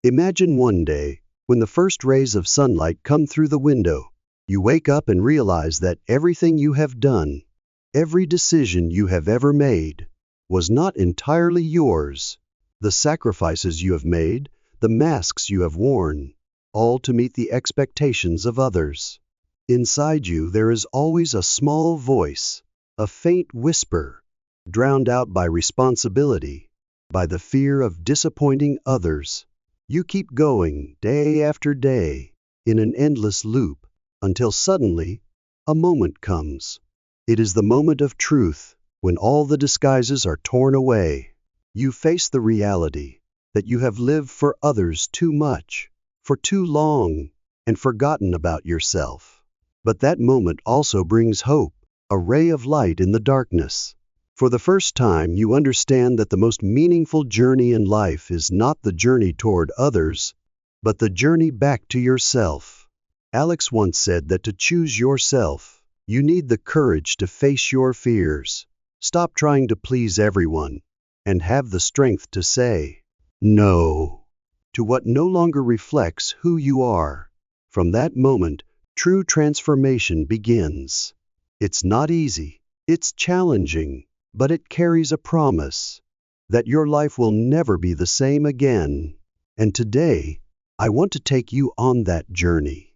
Imagine one day, when the first rays of sunlight come through the window, you wake up and realize that everything you have done, every decision you have ever made, was not entirely yours. The sacrifices you have made, the masks you have worn, all to meet the expectations of others. Inside you there is always a small voice, a faint whisper, drowned out by responsibility, by the fear of disappointing others. You keep going day after day in an endless loop until suddenly a moment comes. It is the moment of truth when all the disguises are torn away. You face the reality that you have lived for others too much, for too long, and forgotten about yourself. But that moment also brings hope, a ray of light in the darkness. For the first time, you understand that the most meaningful journey in life is not the journey toward others, but the journey back to yourself. Alex once said that to choose yourself, you need the courage to face your fears, stop trying to please everyone, and have the strength to say no to what no longer reflects who you are. From that moment, true transformation begins. It's not easy, it's challenging, but it carries a promise that your life will never be the same again. And today, I want to take you on that journey.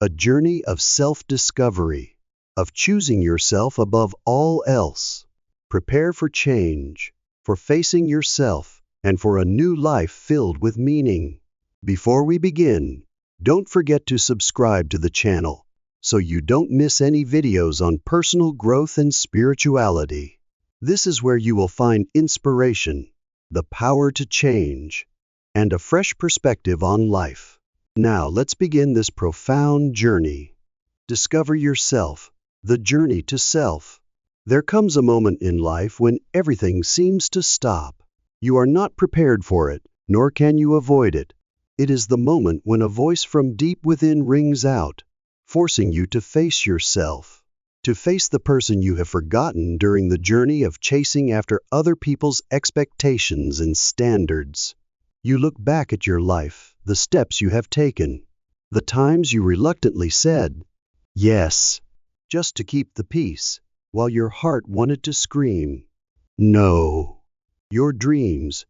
A journey of self-discovery, of choosing yourself above all else. Prepare for change, for facing yourself, and for a new life filled with meaning. Before we begin, don't forget to subscribe to the channel so you don't miss any videos on personal growth and spirituality. This is where you will find inspiration, the power to change, and a fresh perspective on life. Now let's begin this profound journey. Discover yourself, the journey to self. There comes a moment in life when everything seems to stop. You are not prepared for it, nor can you avoid it. It is the moment when a voice from deep within rings out, forcing you to face yourself, to face the person you have forgotten during the journey of chasing after other people's expectations and standards. You look back at your life, the steps you have taken, the times you reluctantly said yes, just to keep the peace, while your heart wanted to scream no. Your dreams,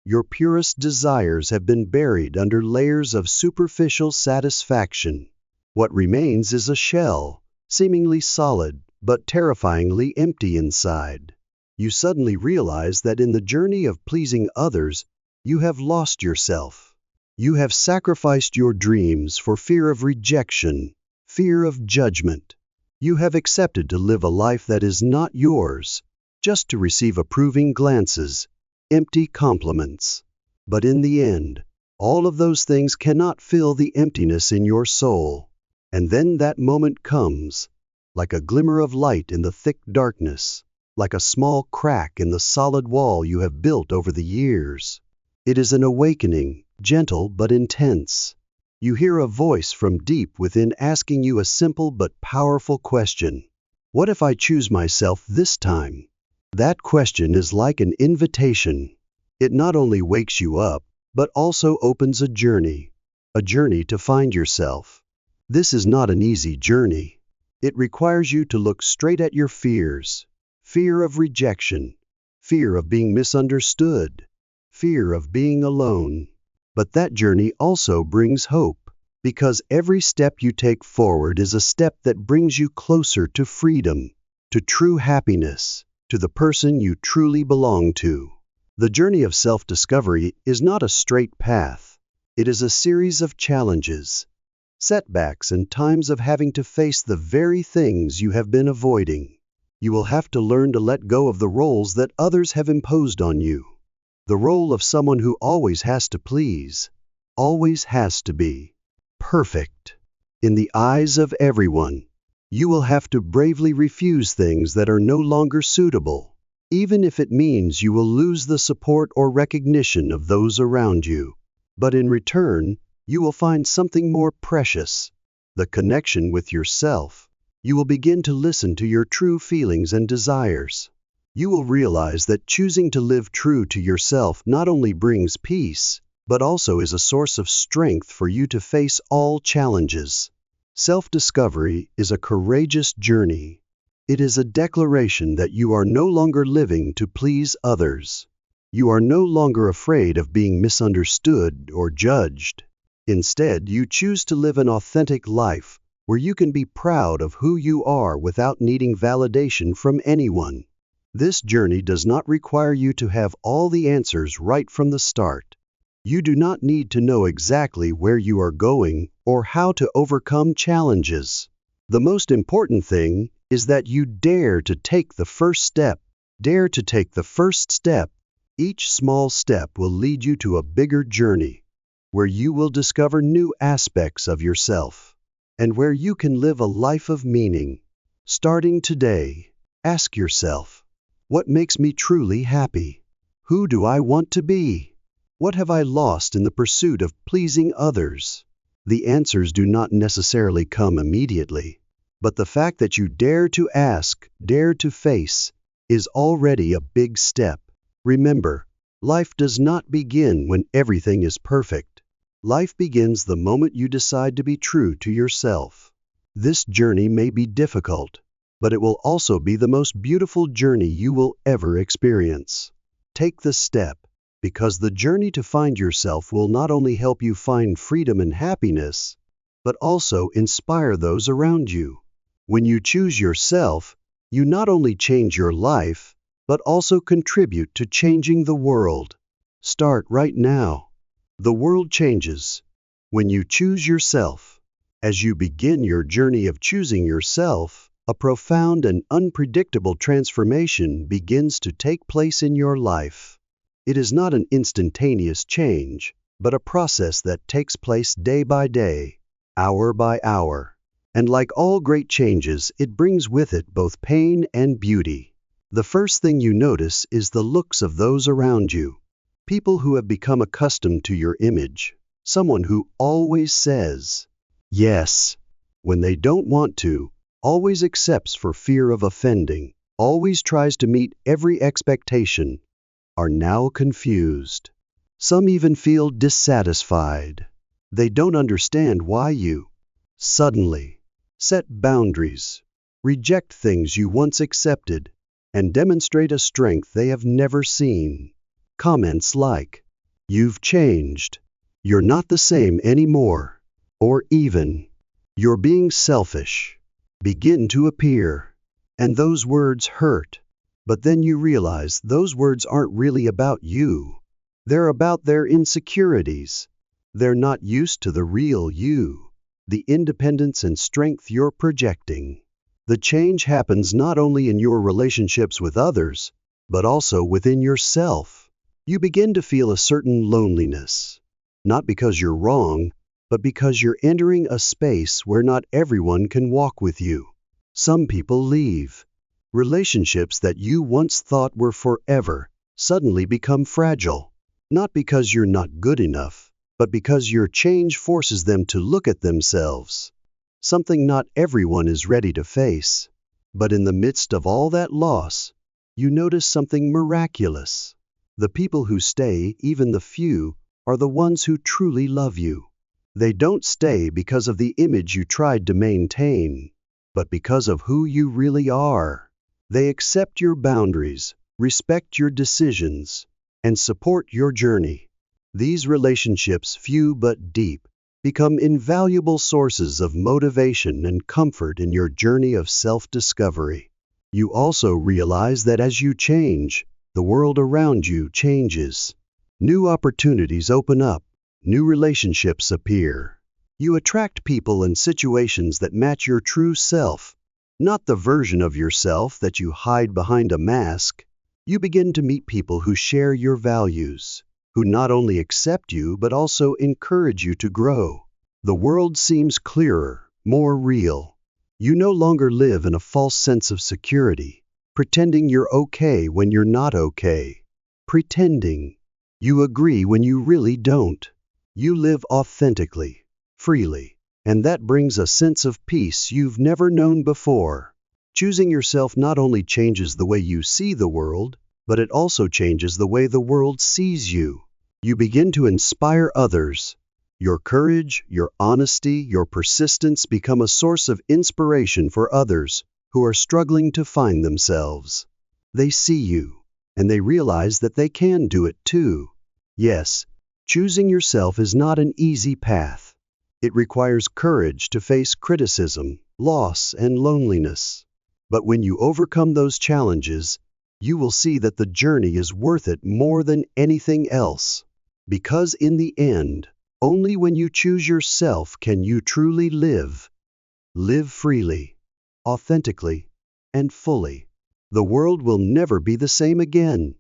your purest desires have been buried under layers of superficial satisfaction. What remains is a shell, seemingly solid, but terrifyingly empty inside. You suddenly realize that in the journey of pleasing others, you have lost yourself. You have sacrificed your dreams for fear of rejection, fear of judgment. You have accepted to live a life that is not yours, just to receive approving glances, empty compliments. But in the end, all of those things cannot fill the emptiness in your soul. And then that moment comes, like a glimmer of light in the thick darkness, like a small crack in the solid wall you have built over the years. It is an awakening, gentle but intense. You hear a voice from deep within asking you a simple but powerful question. What if I choose myself this time? That question is like an invitation. It not only wakes you up, but also opens a journey to find yourself. This is not an easy journey. It requires you to look straight at your fears, fear of rejection, fear of being misunderstood, fear of being alone. But that journey also brings hope, because every step you take forward is a step that brings you closer to freedom, to true happiness, to the person you truly belong to. The journey of self-discovery is not a straight path. It is a series of challenges, setbacks, and times of having to face the very things you have been avoiding. You will have to learn to let go of the roles that others have imposed on you. The role of someone who always has to please, always has to be perfect in the eyes of everyone. You will have to bravely refuse things that are no longer suitable, even if it means you will lose the support or recognition of those around you. But in return, you will find something more precious, the connection with yourself. You will begin to listen to your true feelings and desires. You will realize that choosing to live true to yourself not only brings peace, but also is a source of strength for you to face all challenges. Self-discovery is a courageous journey. It is a declaration that you are no longer living to please others. You are no longer afraid of being misunderstood or judged. Instead, you choose to live an authentic life where you can be proud of who you are without needing validation from anyone. This journey does not require you to have all the answers right from the start. You do not need to know exactly where you are going or how to overcome challenges. The most important thing is that you dare to take the first step. Dare to take the first step. Each small step will lead you to a bigger journey, where you will discover new aspects of yourself, and where you can live a life of meaning. Starting today, ask yourself, what makes me truly happy? Who do I want to be? What have I lost in the pursuit of pleasing others? The answers do not necessarily come immediately, but the fact that you dare to ask, dare to face, is already a big step. Remember, life does not begin when everything is perfect. Life begins the moment you decide to be true to yourself. This journey may be difficult, but it will also be the most beautiful journey you will ever experience. Take the step, because the journey to find yourself will not only help you find freedom and happiness, but also inspire those around you. When you choose yourself, you not only change your life, but also contribute to changing the world. Start right now. The world changes when you choose yourself. As you begin your journey of choosing yourself, a profound and unpredictable transformation begins to take place in your life. It is not an instantaneous change, but a process that takes place day by day, hour by hour. And like all great changes, it brings with it both pain and beauty. The first thing you notice is the looks of those around you. People who have become accustomed to your image. Someone who always says yes when they don't want to, always accepts for fear of offending, always tries to meet every expectation, are now confused. Some even feel dissatisfied. They don't understand why you suddenly set boundaries, reject things you once accepted, and demonstrate a strength they have never seen. Comments like, "You've changed," "You're not the same anymore," or even, "You're being selfish," begin to appear. And those words hurt. But then you realize those words aren't really about you. They're about their insecurities. They're not used to the real you, the independence and strength you're projecting. The change happens not only in your relationships with others, but also within yourself. You begin to feel a certain loneliness, not because you're wrong, but because you're entering a space where not everyone can walk with you. Some people leave. Relationships that you once thought were forever suddenly become fragile, not because you're not good enough, but because your change forces them to look at themselves. Something not everyone is ready to face. But in the midst of all that loss, you notice something miraculous. The people who stay, even the few, are the ones who truly love you. They don't stay because of the image you tried to maintain, but because of who you really are. They accept your boundaries, respect your decisions, and support your journey. These relationships, few but deep, become invaluable sources of motivation and comfort in your journey of self-discovery. You also realize that as you change, the world around you changes. New opportunities open up, new relationships appear. You attract people and situations that match your true self, not the version of yourself that you hide behind a mask. You begin to meet people who share your values, who not only accept you but also encourage you to grow. The world seems clearer, more real. You no longer live in a false sense of security, pretending you're okay when you're not okay. Pretending. You agree when you really don't. You live authentically, freely, and that brings a sense of peace you've never known before. Choosing yourself not only changes the way you see the world, but it also changes the way the world sees you. You begin to inspire others. Your courage, your honesty, your persistence become a source of inspiration for others who are struggling to find themselves. They see you, and they realize that they can do it too. Yes, choosing yourself is not an easy path. It requires courage to face criticism, loss, and loneliness. But when you overcome those challenges, you will see that the journey is worth it more than anything else. Because in the end, only when you choose yourself can you truly live. Live freely, authentically, and fully. The world will never be the same again.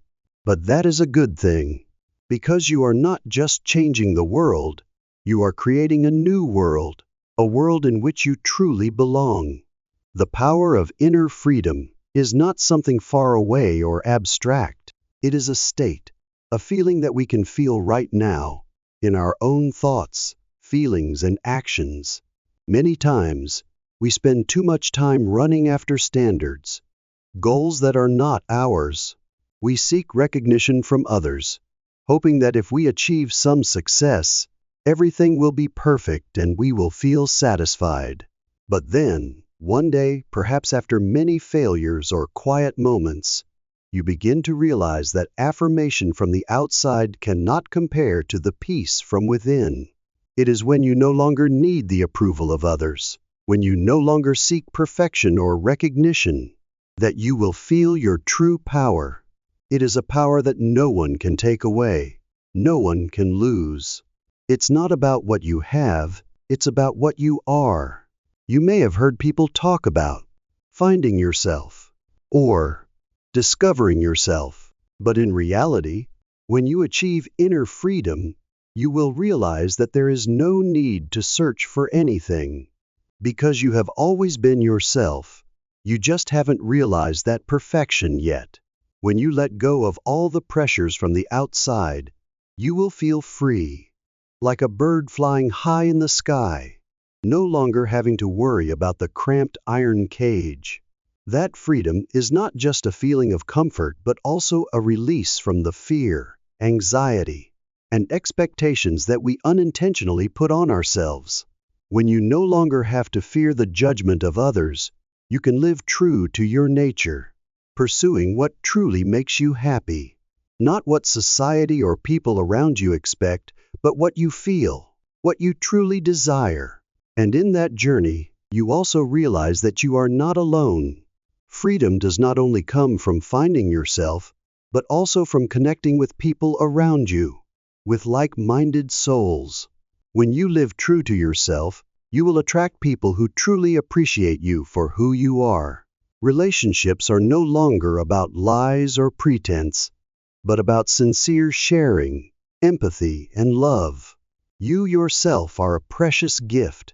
But that is a good thing. Because you are not just changing the world, you are creating a new world, a world in which you truly belong. The power of inner freedom is not something far away or abstract. It is a state, a feeling that we can feel right now, in our own thoughts, feelings, and actions. Many times, we spend too much time running after standards, goals that are not ours. We seek recognition from others, hoping that if we achieve some success, everything will be perfect and we will feel satisfied. But then, one day, perhaps after many failures or quiet moments, you begin to realize that affirmation from the outside cannot compare to the peace from within. It is when you no longer need the approval of others, when you no longer seek perfection or recognition, that you will feel your true power. It is a power that no one can take away, no one can lose. It's not about what you have, it's about what you are. You may have heard people talk about finding yourself or discovering yourself, but in reality, when you achieve inner freedom, you will realize that there is no need to search for anything. Because you have always been yourself, you just haven't realized that perfection yet. When you let go of all the pressures from the outside, you will feel free, like a bird flying high in the sky, no longer having to worry about the cramped iron cage. That freedom is not just a feeling of comfort, but also a release from the fear, anxiety, and expectations that we unintentionally put on ourselves. When you no longer have to fear the judgment of others, you can live true to your nature, pursuing what truly makes you happy. Not what society or people around you expect, but what you feel, what you truly desire. And in that journey, you also realize that you are not alone. Freedom does not only come from finding yourself, but also from connecting with people around you, with like-minded souls. When you live true to yourself, you will attract people who truly appreciate you for who you are. Relationships are no longer about lies or pretense, but about sincere sharing, empathy, and love. You yourself are a precious gift.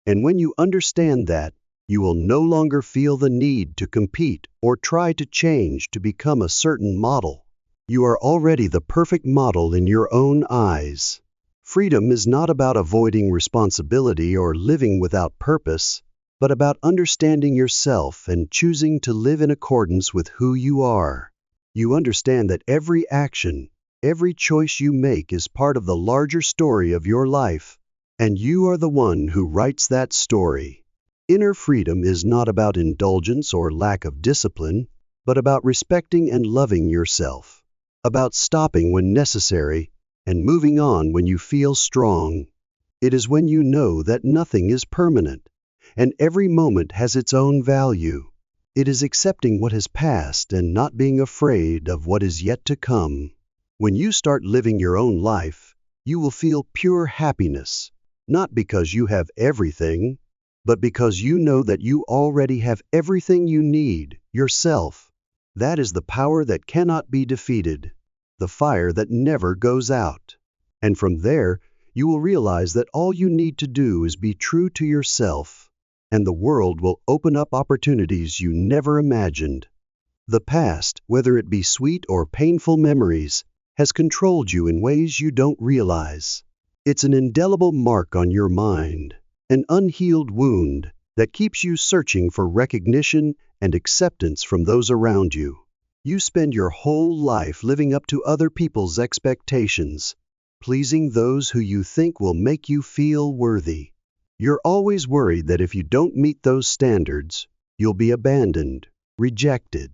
And when you understand that, you will no longer feel the need to compete or try to change to become a certain model. You are already the perfect model in your own eyes. Freedom is not about avoiding responsibility or living without purpose, but about understanding yourself and choosing to live in accordance with who you are. You understand that every action, every choice you make is part of the larger story of your life. And you are the one who writes that story. Inner freedom is not about indulgence or lack of discipline, but about respecting and loving yourself, about stopping when necessary and moving on when you feel strong. It is when you know that nothing is permanent, and every moment has its own value. It is accepting what has passed and not being afraid of what is yet to come. When you start living your own life, you will feel pure happiness. Not because you have everything, but because you know that you already have everything you need, yourself. That is the power that cannot be defeated, the fire that never goes out. And from there, you will realize that all you need to do is be true to yourself, and the world will open up opportunities you never imagined. The past, whether it be sweet or painful memories, has controlled you in ways you don't realize. It's an indelible mark on your mind, an unhealed wound that keeps you searching for recognition and acceptance from those around you. You spend your whole life living up to other people's expectations, pleasing those who you think will make you feel worthy. You're always worried that if you don't meet those standards, you'll be abandoned, rejected.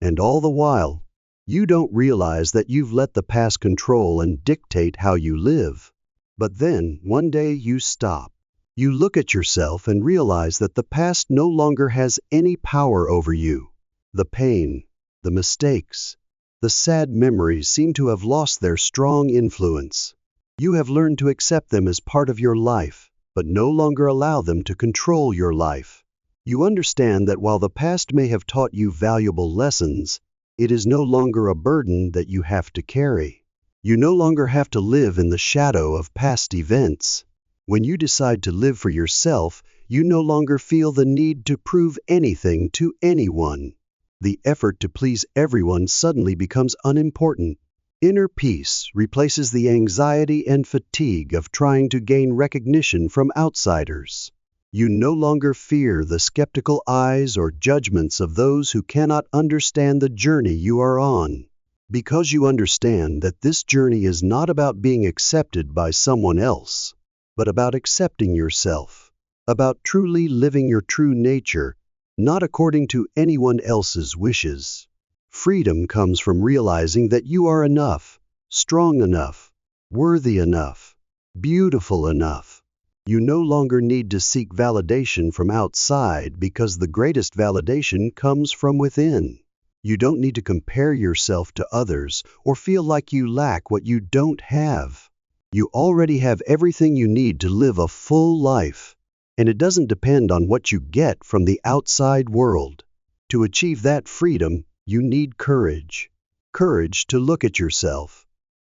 And all the while, you don't realize that you've let the past control and dictate how you live. But then, one day you stop. You look at yourself and realize that the past no longer has any power over you. The pain, the mistakes, the sad memories seem to have lost their strong influence. You have learned to accept them as part of your life, but no longer allow them to control your life. You understand that while the past may have taught you valuable lessons, it is no longer a burden that you have to carry. You no longer have to live in the shadow of past events. When you decide to live for yourself, you no longer feel the need to prove anything to anyone. The effort to please everyone suddenly becomes unimportant. Inner peace replaces the anxiety and fatigue of trying to gain recognition from outsiders. You no longer fear the skeptical eyes or judgments of those who cannot understand the journey you are on. Because you understand that this journey is not about being accepted by someone else, but about accepting yourself, about truly living your true nature, not according to anyone else's wishes. Freedom comes from realizing that you are enough, strong enough, worthy enough, beautiful enough. You no longer need to seek validation from outside because the greatest validation comes from within. You don't need to compare yourself to others or feel like you lack what you don't have. You already have everything you need to live a full life, and it doesn't depend on what you get from the outside world. To achieve that freedom, you need courage. Courage to look at yourself,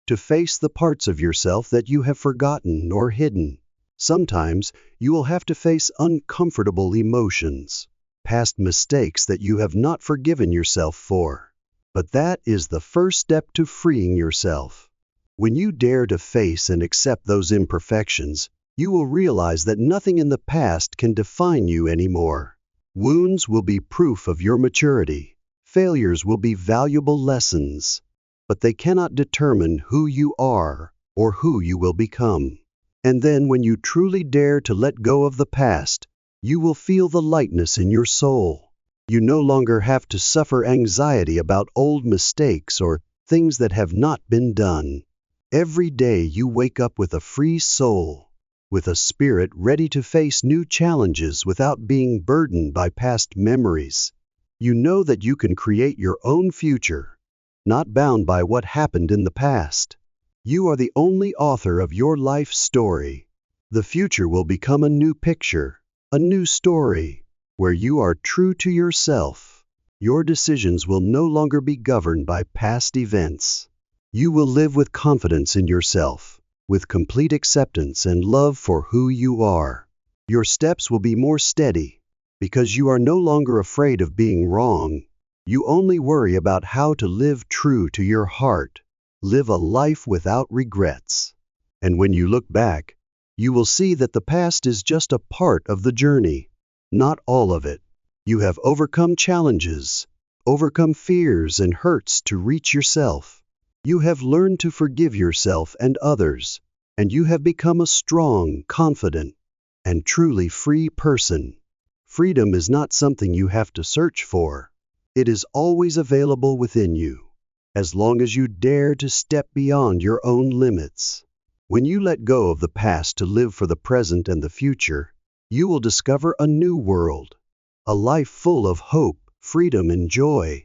to face the parts of yourself that you have forgotten or hidden. Sometimes you will have to face uncomfortable emotions, past mistakes that you have not forgiven yourself for. But that is the first step to freeing yourself. When you dare to face and accept those imperfections, you will realize that nothing in the past can define you anymore. Wounds will be proof of your maturity. Failures will be valuable lessons, but they cannot determine who you are or who you will become. And then when you truly dare to let go of the past, you will feel the lightness in your soul. You no longer have to suffer anxiety about old mistakes or things that have not been done. Every day you wake up with a free soul, with a spirit ready to face new challenges without being burdened by past memories. You know that you can create your own future, not bound by what happened in the past. You are the only author of your life story. The future will become a new picture, a new story, where you are true to yourself. Your decisions will no longer be governed by past events. You will live with confidence in yourself, with complete acceptance and love for who you are. Your steps will be more steady, because you are no longer afraid of being wrong. You only worry about how to live true to your heart, live a life without regrets. And when you look back, you will see that the past is just a part of the journey, not all of it. You have overcome challenges, overcome fears and hurts to reach yourself. You have learned to forgive yourself and others, and you have become a strong, confident, and truly free person. Freedom is not something you have to search for. It is always available within you, as long as you dare to step beyond your own limits. When you let go of the past to live for the present and the future, you will discover a new world, a life full of hope, freedom, and joy.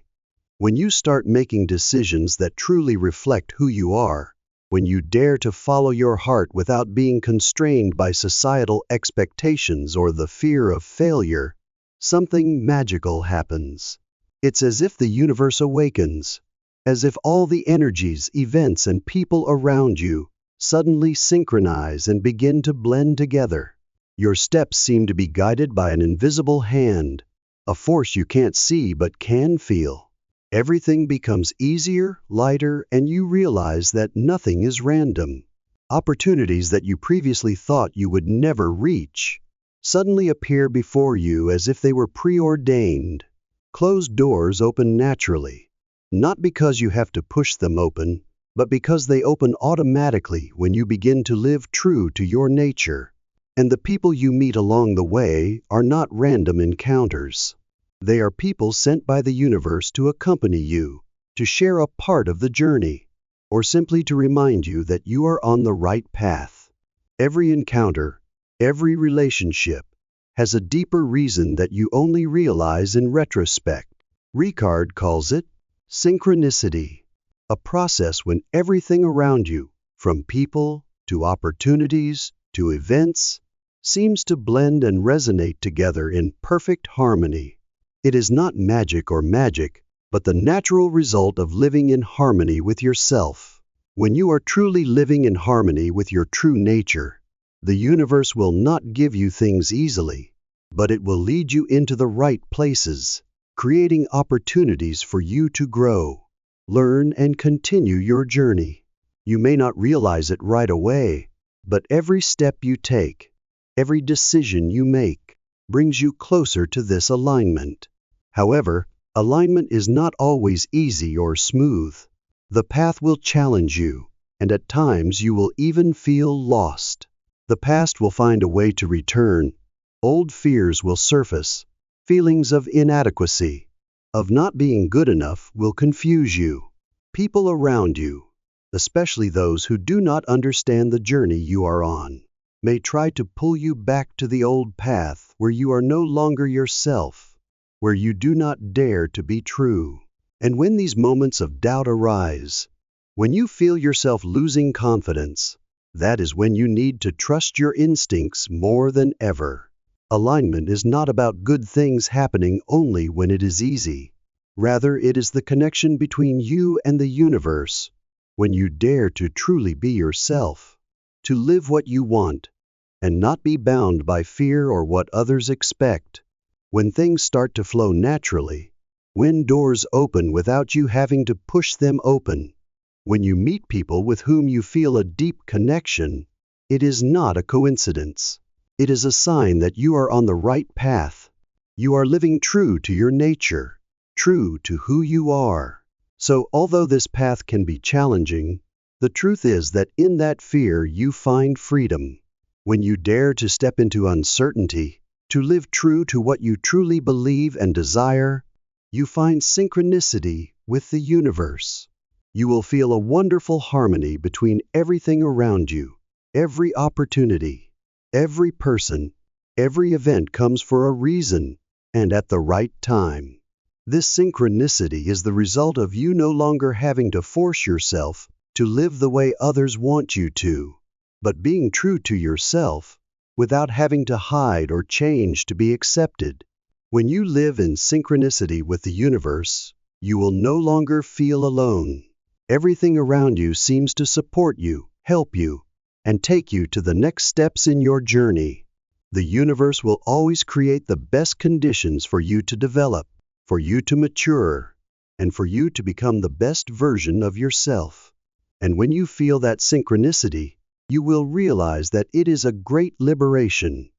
When you start making decisions that truly reflect who you are, when you dare to follow your heart without being constrained by societal expectations or the fear of failure, something magical happens. It's as if the universe awakens, as if all the energies, events, and people around you suddenly synchronize and begin to blend together. Your steps seem to be guided by an invisible hand, a force you can't see but can feel. Everything becomes easier, lighter, and you realize that nothing is random. Opportunities that you previously thought you would never reach suddenly appear before you as if they were preordained. Closed doors open naturally, not because you have to push them open, but because they open automatically when you begin to live true to your nature. And the people you meet along the way are not random encounters. They are people sent by the universe to accompany you, to share a part of the journey, or simply to remind you that you are on the right path. Every encounter, every relationship, has a deeper reason that you only realize in retrospect. Ricard calls it synchronicity, a process when everything around you, from people to opportunities to events, seems to blend and resonate together in perfect harmony. It is not magic or magic, but the natural result of living in harmony with yourself. When you are truly living in harmony with your true nature, the universe will not give you things easily, but it will lead you into the right places, creating opportunities for you to grow, learn, and continue your journey. You may not realize it right away, but every step you take, every decision you make, brings you closer to this alignment. However, alignment is not always easy or smooth. The path will challenge you, and at times you will even feel lost. The past will find a way to return. Old fears will surface. Feelings of inadequacy, of not being good enough, will confuse you. People around you, especially those who do not understand the journey you are on, may try to pull you back to the old path where you are no longer yourself, where you do not dare to be true. And when these moments of doubt arise, when you feel yourself losing confidence, that is when you need to trust your instincts more than ever. Alignment is not about good things happening only when it is easy. Rather, it is the connection between you and the universe, when you dare to truly be yourself, to live what you want, and not be bound by fear or what others expect. When things start to flow naturally, when doors open without you having to push them open, when you meet people with whom you feel a deep connection, it is not a coincidence. It is a sign that you are on the right path. You are living true to your nature, true to who you are. So, although this path can be challenging, the truth is that in that fear you find freedom. When you dare to step into uncertainty, to live true to what you truly believe and desire, you find synchronicity with the universe. You will feel a wonderful harmony between everything around you. Every opportunity, every person, every event comes for a reason and at the right time. This synchronicity is the result of you no longer having to force yourself to live the way others want you to, but being true to yourself without having to hide or change to be accepted. When you live in synchronicity with the universe, you will no longer feel alone. Everything around you seems to support you, help you, and take you to the next steps in your journey. The universe will always create the best conditions for you to develop, for you to mature, and for you to become the best version of yourself. And when you feel that synchronicity, you will realize that it is a great liberation,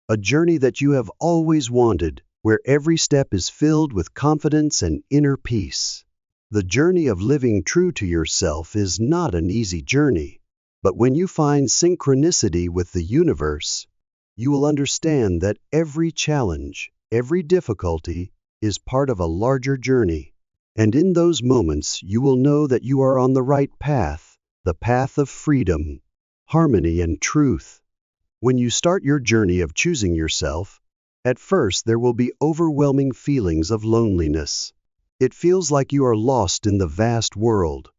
a journey that you have always wanted, where every step is filled with confidence and inner peace. The journey of living true to yourself is not an easy journey, but when you find synchronicity with the universe, you will understand that every challenge, every difficulty, is part of a larger journey. And in those moments, you will know that you are on the right path, the path of freedom, harmony, and truth. When you start your journey of choosing yourself, at first there will be overwhelming feelings of loneliness. It feels like you are lost in the vast world,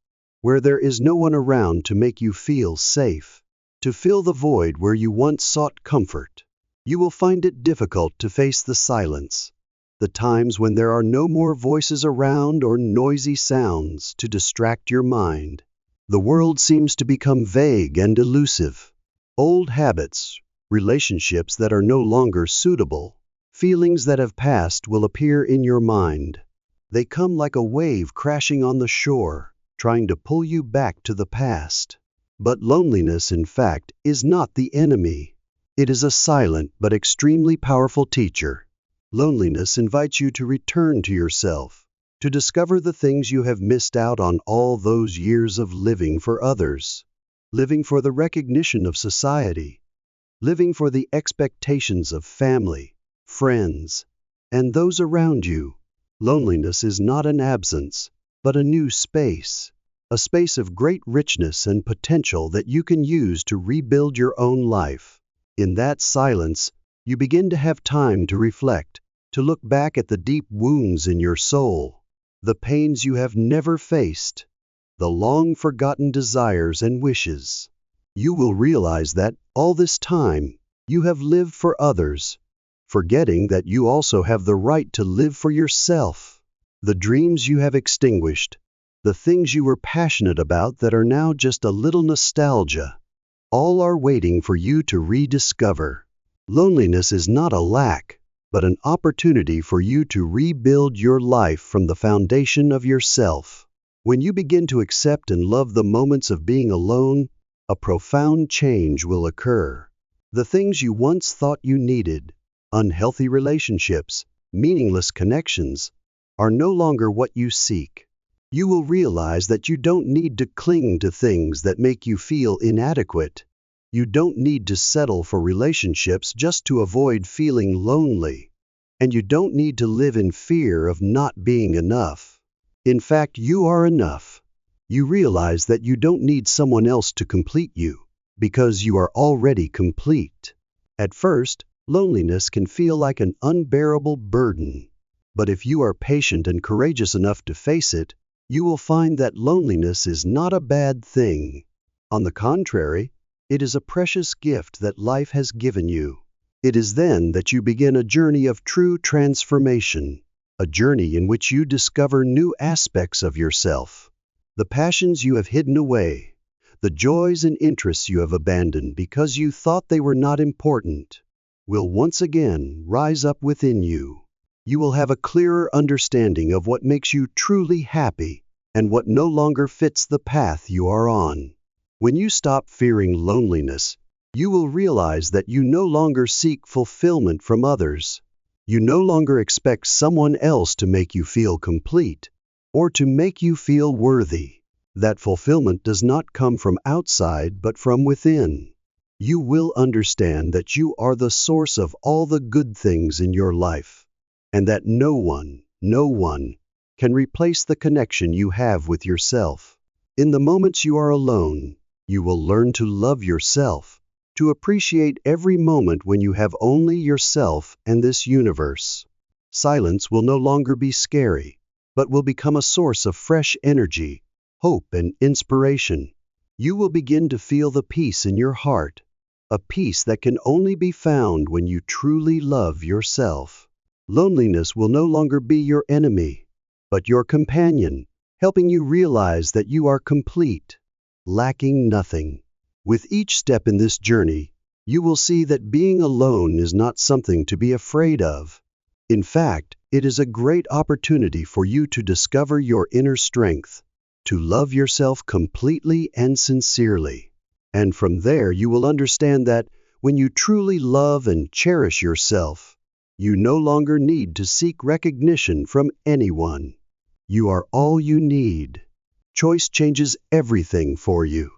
where there is no one around to make you feel safe, to fill the void where you once sought comfort. You will find it difficult to face the silence, the times when there are no more voices around or noisy sounds to distract your mind. The world seems to become vague and elusive. Old habits, relationships that are no longer suitable, feelings that have passed will appear in your mind. They come like a wave crashing on the shore, trying to pull you back to the past. But loneliness, in fact, is not the enemy. It is a silent but extremely powerful teacher. Loneliness invites you to return to yourself, to discover the things you have missed out on all those years of living for others, living for the recognition of society, living for the expectations of family, friends, and those around you. Loneliness is not an absence, but a new space, a space of great richness and potential that you can use to rebuild your own life. In that silence, you begin to have time to reflect, to look back at the deep wounds in your soul, the pains you have never faced, the long-forgotten desires and wishes. You will realize that, all this time, you have lived for others, forgetting that you also have the right to live for yourself. The dreams you have extinguished, the things you were passionate about that are now just a little nostalgia, all are waiting for you to rediscover. Loneliness is not a lack, but an opportunity for you to rebuild your life from the foundation of yourself. When you begin to accept and love the moments of being alone, a profound change will occur. The things you once thought you needed, unhealthy relationships, meaningless connections, are no longer what you seek. You will realize that you don't need to cling to things that make you feel inadequate. You don't need to settle for relationships just to avoid feeling lonely. And you don't need to live in fear of not being enough. In fact, you are enough. You realize that you don't need someone else to complete you, because you are already complete. At first, loneliness can feel like an unbearable burden. But if you are patient and courageous enough to face it, you will find that loneliness is not a bad thing. On the contrary, it is a precious gift that life has given you. It is then that you begin a journey of true transformation, a journey in which you discover new aspects of yourself. The passions you have hidden away, the joys and interests you have abandoned because you thought they were not important, will once again rise up within you. You will have a clearer understanding of what makes you truly happy and what no longer fits the path you are on. When you stop fearing loneliness, you will realize that you no longer seek fulfillment from others. You no longer expect someone else to make you feel complete or to make you feel worthy. That fulfillment does not come from outside but from within. You will understand that you are the source of all the good things in your life, and that no one can replace the connection you have with yourself. In the moments you are alone, you will learn to love yourself, to appreciate every moment when you have only yourself and this universe. Silence will no longer be scary, but will become a source of fresh energy, hope, and inspiration. You will begin to feel the peace in your heart, a peace that can only be found when you truly love yourself. Loneliness will no longer be your enemy, but your companion, helping you realize that you are complete, lacking nothing. With each step in this journey, you will see that being alone is not something to be afraid of. In fact, it is a great opportunity for you to discover your inner strength, to love yourself completely and sincerely. And from there you will understand that when you truly love and cherish yourself, you no longer need to seek recognition from anyone. You are all you need. Choice changes everything for you.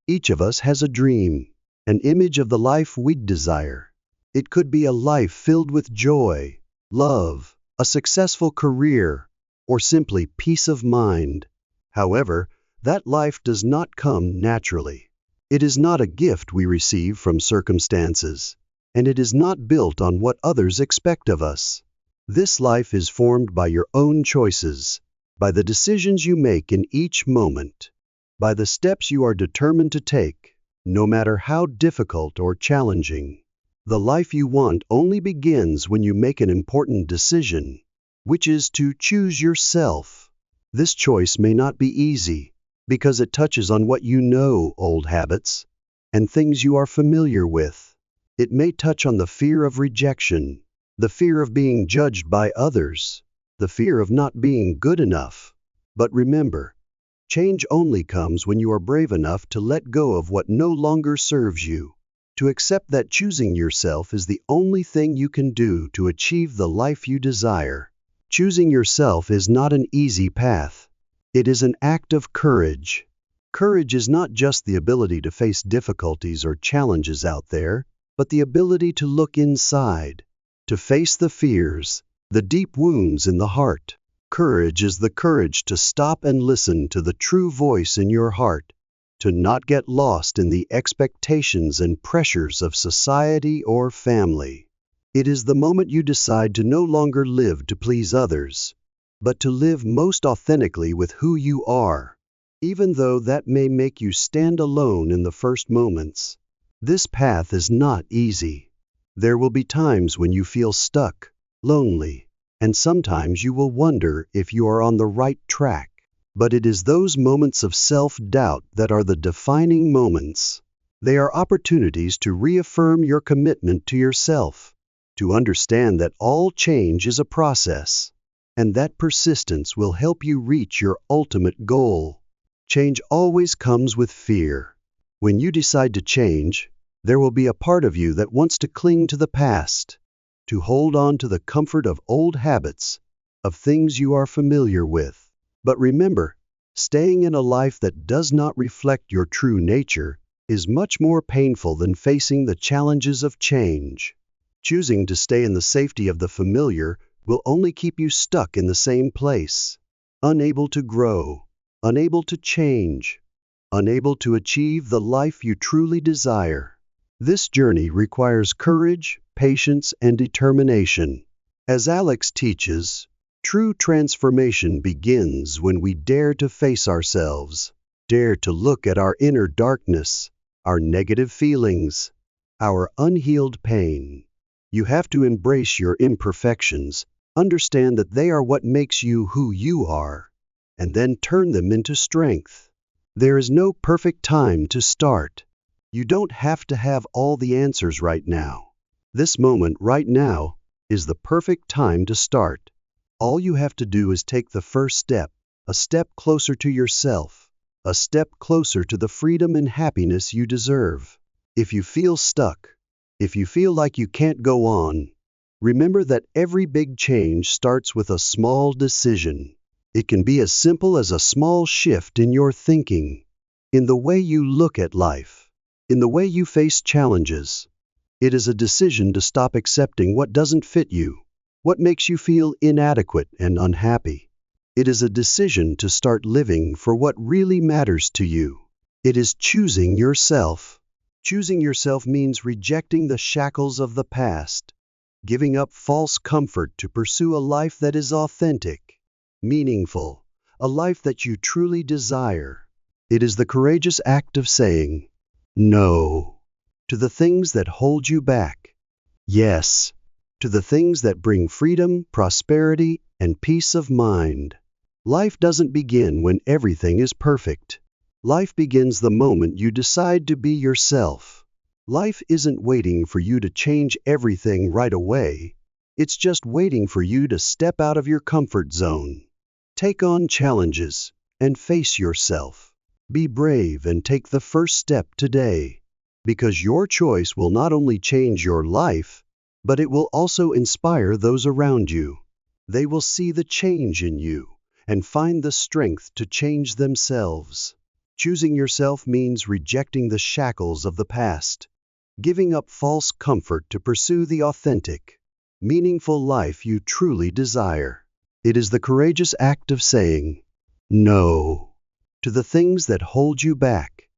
Each of us has a dream, an image of the life we desire. It could be a life filled with joy, love, a successful career, or simply peace of mind. However, that life does not come naturally. It is not a gift we receive from circumstances, and it is not built on what others expect of us. This life is formed by your own choices, by the decisions you make in each moment, by the steps you are determined to take, no matter how difficult or challenging. The life you want only begins when you make an important decision, which is to choose yourself. This choice may not be easy, because it touches on what you know, old habits, and things you are familiar with. It may touch on the fear of rejection, the fear of being judged by others, the fear of not being good enough. But remember, change only comes when you are brave enough to let go of what no longer serves you, to accept that choosing yourself is the only thing you can do to achieve the life you desire. Choosing yourself is not an easy path. It is an act of courage. Courage is not just the ability to face difficulties or challenges out there, but the ability to look inside, to face the fears, the deep wounds in the heart. Courage is the courage to stop and listen to the true voice in your heart, to not get lost in the expectations and pressures of society or family. It is the moment you decide to no longer live to please others, but to live most authentically with who you are, even though that may make you stand alone in the first moments. This path is not easy. There will be times when you feel stuck, lonely, and sometimes you will wonder if you are on the right track. But it is those moments of self-doubt that are the defining moments. They are opportunities to reaffirm your commitment to yourself, to understand that all change is a process, and that persistence will help you reach your ultimate goal. Change always comes with fear. When you decide to change, there will be a part of you that wants to cling to the past, to hold on to the comfort of old habits, of things you are familiar with. But remember, staying in a life that does not reflect your true nature is much more painful than facing the challenges of change. Choosing to stay in the safety of the familiar will only keep you stuck in the same place, unable to grow, unable to change, unable to achieve the life you truly desire. This journey requires courage, patience, and determination. As Alex teaches, true transformation begins when we dare to face ourselves, dare to look at our inner darkness, our negative feelings, our unhealed pain. You have to embrace your imperfections, understand that they are what makes you who you are, and then turn them into strength. There is no perfect time to start. You don't have to have all the answers right now. This moment right now is the perfect time to start. All you have to do is take the first step, a step closer to yourself, a step closer to the freedom and happiness you deserve. If you feel stuck, if you feel like you can't go on, remember that every big change starts with a small decision. It can be as simple as a small shift in your thinking, in the way you look at life, in the way you face challenges. It is a decision to stop accepting what doesn't fit you, what makes you feel inadequate and unhappy. It is a decision to start living for what really matters to you. It is choosing yourself. Choosing yourself means rejecting the shackles of the past, giving up false comfort to pursue a life that is authentic, meaningful, a life that you truly desire. It is the courageous act of saying no to the things that hold you back, yes to the things that bring freedom, prosperity, and peace of mind. Life doesn't begin when everything is perfect. Life begins the moment you decide to be yourself. Life isn't waiting for you to change everything right away. It's just waiting for you to step out of your comfort zone. Take on challenges and face yourself. Be brave and take the first step today, because your choice will not only change your life, but it will also inspire those around you. They will see the change in you and find the strength to change themselves. Choosing yourself means rejecting the shackles of the past, giving up false comfort to pursue the authentic, meaningful life you truly desire. It is the courageous act of saying no to the things that hold you back,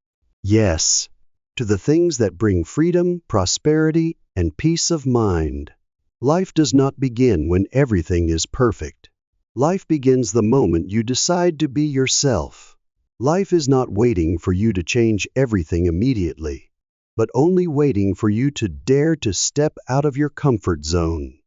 yes to the things that bring freedom, prosperity, and peace of mind. Life does not begin when everything is perfect. Life begins the moment you decide to be yourself. Life is not waiting for you to change everything immediately, but only waiting for you to dare to step out of your comfort zone.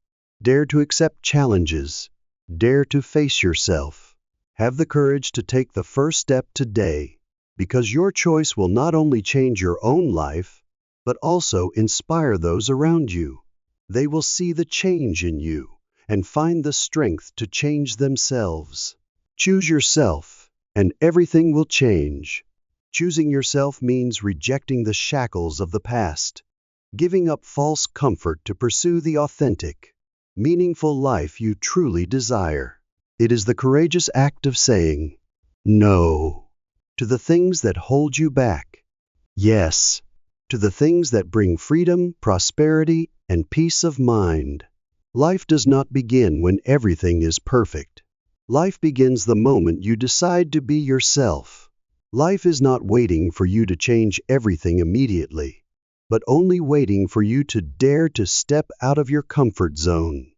Dare to accept challenges. Dare to face yourself. Have the courage to take the first step today, because your choice will not only change your own life, but also inspire those around you. They will see the change in you and find the strength to change themselves. Choose yourself, and everything will change. Choosing yourself means rejecting the shackles of the past, giving up false comfort to pursue the authentic, meaningful life you truly desire. It is the courageous act of saying no to the things that hold you back. Yes, to the things that bring freedom, prosperity, and peace of mind. Life does not begin when everything is perfect. Life begins the moment you decide to be yourself. Life is not waiting for you to change everything immediately, but only waiting for you to dare to step out of your comfort zone.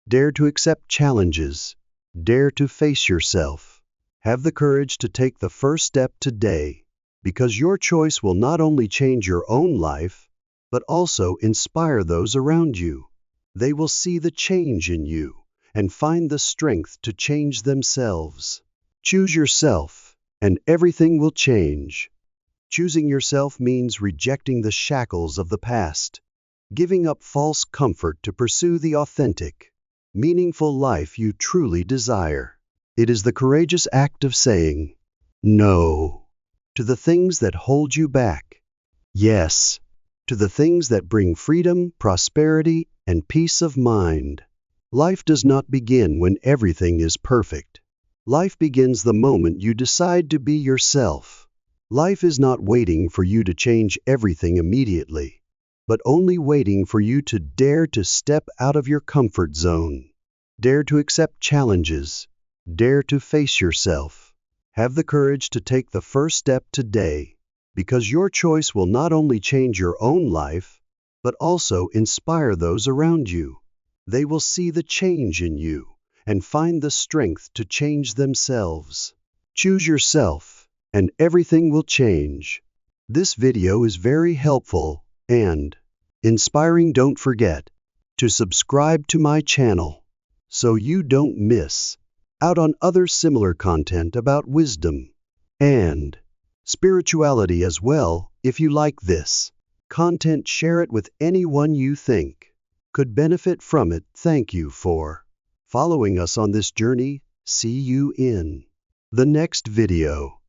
Dare to accept challenges. Dare to face yourself. Have the courage to take the first step today, because your choice will not only change your own life, but also inspire those around you. They will see the change in you and find the strength to change themselves. Choose yourself, and everything will change. Choosing yourself means rejecting the shackles of the past, giving up false comfort to pursue the authentic, meaningful life you truly desire. It is the courageous act of saying no to the things that hold you back. Yes, to the things that bring freedom, prosperity, and peace of mind. Life does not begin when everything is perfect. Life begins the moment you decide to be yourself. Life is not waiting for you to change everything immediately, but only waiting for you to dare to step out of your comfort zone. Dare to accept challenges. Dare to face yourself. Have the courage to take the first step today, because your choice will not only change your own life, but also inspire those around you. They will see the change in you and find the strength to change themselves. Choose yourself, and everything will change. This video is very helpful and inspiring. Don't forget to subscribe to my channel so you don't miss out on other similar content about wisdom and spirituality as well. If you like this content, share it with anyone you think could benefit from it. Thank you for following us on this journey. See you in the next video.